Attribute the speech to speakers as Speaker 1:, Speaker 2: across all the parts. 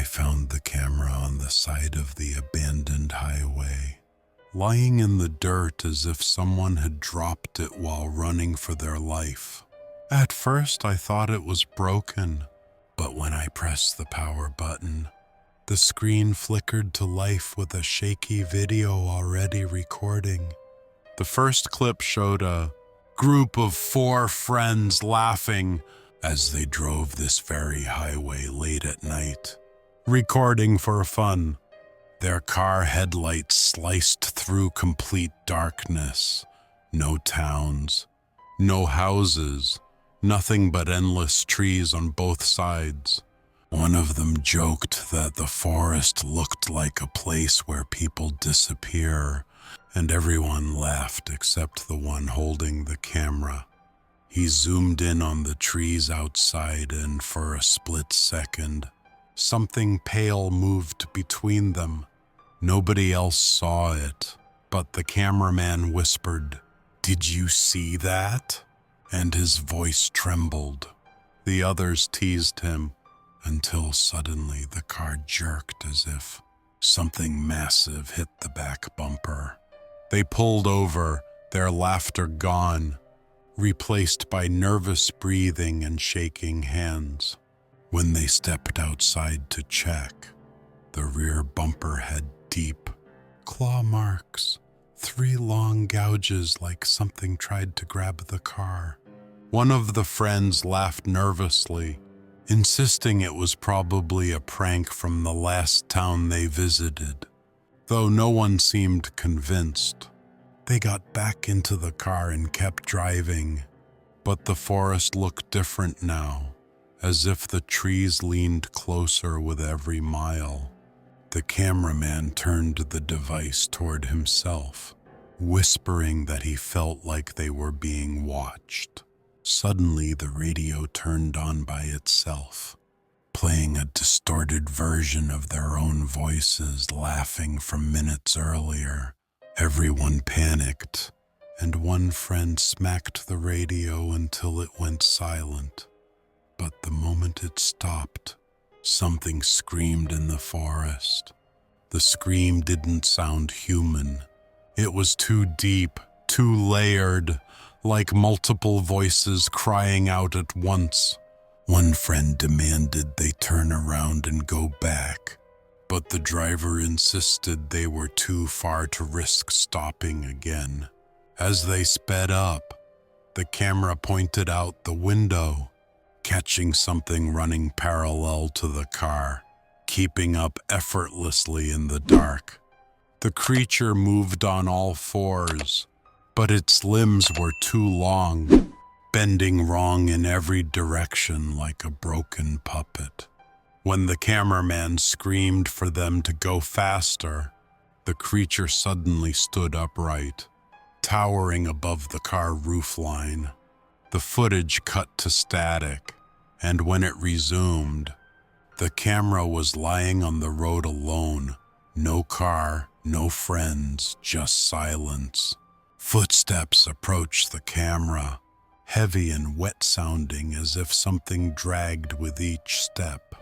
Speaker 1: I found the camera on the side of the abandoned highway, lying in the dirt as if someone had dropped it while running for their life. At first, I thought it was broken, but when I pressed the power button, the screen flickered to life with a shaky video already recording. The first clip showed a group of 4 friends laughing as they drove this very highway late at night, recording for fun. Their car headlights sliced through complete darkness. No towns, no houses, nothing but endless trees on both sides. One of them joked that the forest looked like a place where people disappear, and everyone laughed except the one holding the camera. He zoomed in on the trees outside, and for a split second, something pale moved between them. Nobody else saw it, but the cameraman whispered, "Did you see that?" And his voice trembled. The others teased him, until suddenly the car jerked as if something massive hit the back bumper. They pulled over, their laughter gone, replaced by nervous breathing and shaking hands. When they stepped outside to check, the rear bumper had deep claw marks, 3 long gouges like something tried to grab the car. One of the friends laughed nervously, insisting it was probably a prank from the last town they visited, though no one seemed convinced. They got back into the car and kept driving, but the forest looked different now, as if the trees leaned closer with every mile. The cameraman turned the device toward himself, whispering that he felt like they were being watched. Suddenly, the radio turned on by itself, playing a distorted version of their own voices laughing from minutes earlier. Everyone panicked, and one friend smacked the radio until it went silent. But the moment it stopped, something screamed in the forest. The scream didn't sound human. It was too deep, too layered, like multiple voices crying out at once. One friend demanded they turn around and go back, but the driver insisted they were too far to risk stopping again. As they sped up, the camera pointed out the window, catching something running parallel to the car, keeping up effortlessly in the dark. The creature moved on all 4s, but its limbs were too long, bending wrong in every direction like a broken puppet. When the cameraman screamed for them to go faster, the creature suddenly stood upright, towering above the car roofline. The footage cut to static, and when it resumed, the camera was lying on the road alone. No car, no friends, just silence. Footsteps approached the camera, heavy and wet-sounding as if something dragged with each step.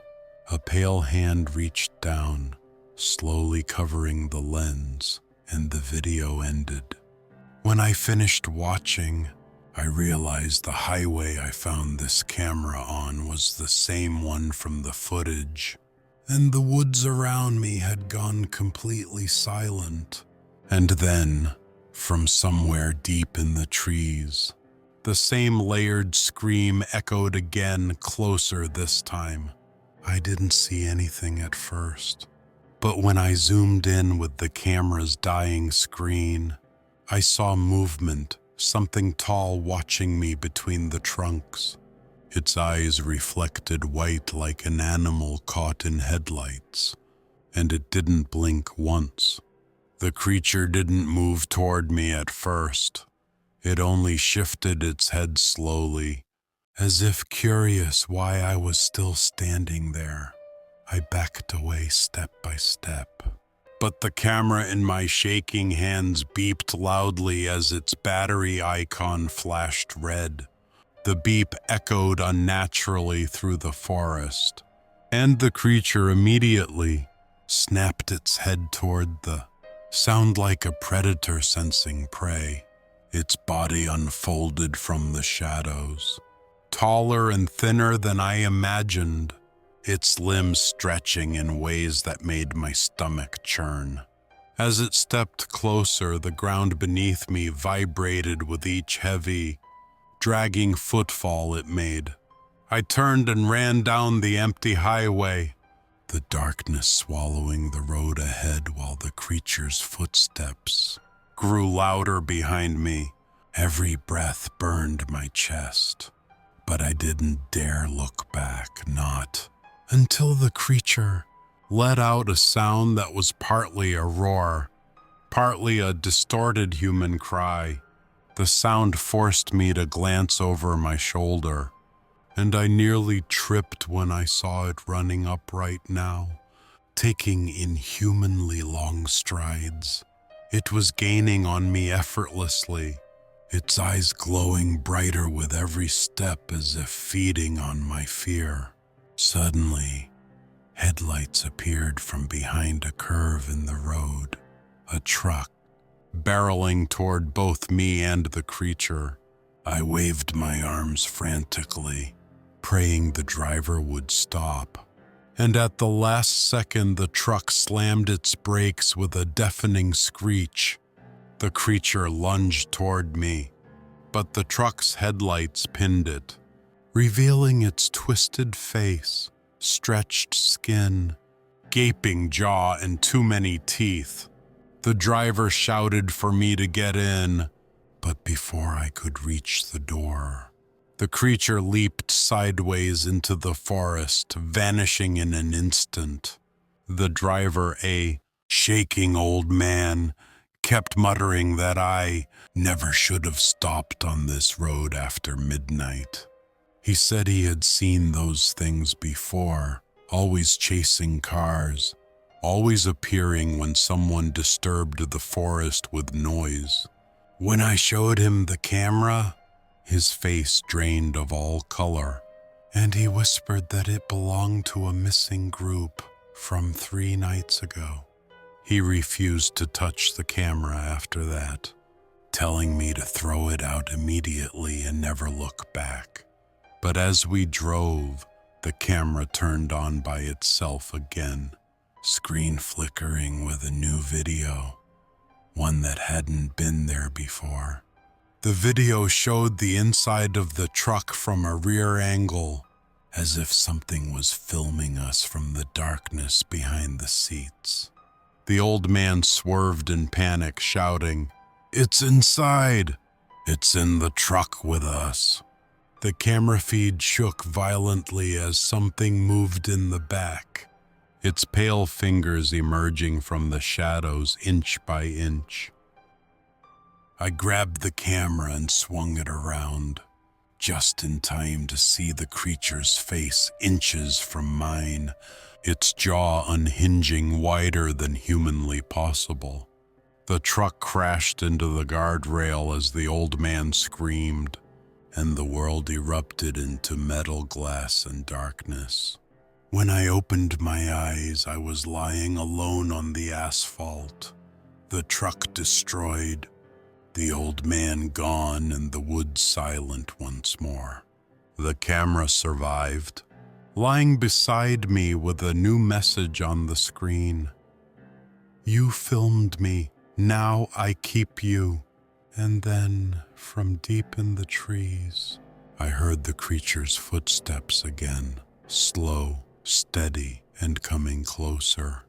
Speaker 1: A pale hand reached down, slowly covering the lens, and the video ended. When I finished watching, I realized the highway I found this camera on was the same one from the footage, and the woods around me had gone completely silent. And then, from somewhere deep in the trees, the same layered scream echoed again, closer this time. I didn't see anything at first, but when I zoomed in with the camera's dying screen, I saw movement, something tall watching me between the trunks. Its eyes reflected white like an animal caught in headlights, and it didn't blink once. The creature didn't move toward me at first. It only shifted its head slowly, as if curious why I was still standing there. I backed away step by step, but the camera in my shaking hands beeped loudly as its battery icon flashed red. The beep echoed unnaturally through the forest, and the creature immediately snapped its head toward the sound like a predator sensing prey. Its body unfolded from the shadows, taller and thinner than I imagined, its limbs stretching in ways that made my stomach churn. As it stepped closer, the ground beneath me vibrated with each heavy, dragging footfall it made. I turned and ran down the empty highway, the darkness swallowing the road ahead while the creature's footsteps grew louder behind me. Every breath burned my chest, but I didn't dare look back, not until the creature let out a sound that was partly a roar, partly a distorted human cry. The sound forced me to glance over my shoulder, and I nearly tripped when I saw it running upright now, taking inhumanly long strides. It was gaining on me effortlessly, its eyes glowing brighter with every step as if feeding on my fear. Suddenly, headlights appeared from behind a curve in the road, a truck barreling toward both me and the creature. I waved my arms frantically, praying the driver would stop. And at the last second, the truck slammed its brakes with a deafening screech. The creature lunged toward me, but the truck's headlights pinned it, revealing its twisted face, stretched skin, gaping jaw, and too many teeth. The driver shouted for me to get in, but before I could reach the door, the creature leaped sideways into the forest, vanishing in an instant. The driver, a shaking old man, kept muttering that I never should have stopped on this road after midnight. He said he had seen those things before, always chasing cars, always appearing when someone disturbed the forest with noise. When I showed him the camera, his face drained of all color, and he whispered that it belonged to a missing group from 3 nights ago. He refused to touch the camera after that, telling me to throw it out immediately and never look back. But as we drove, the camera turned on by itself again, screen flickering with a new video, one that hadn't been there before. The video showed the inside of the truck from a rear angle, as if something was filming us from the darkness behind the seats. The old man swerved in panic, shouting, "It's inside! It's in the truck with us!" The camera feed shook violently as something moved in the back, its pale fingers emerging from the shadows inch by inch. I grabbed the camera and swung it around, just in time to see the creature's face inches from mine, its jaw unhinging wider than humanly possible. The truck crashed into the guardrail as the old man screamed, and the world erupted into metal, glass, and darkness. When I opened my eyes, I was lying alone on the asphalt, the truck destroyed, the old man gone, and the woods silent once more. The camera survived, lying beside me with a new message on the screen. "You filmed me, now I keep you." And then, from deep in the trees, I heard the creature's footsteps again, slow, steady, and coming closer.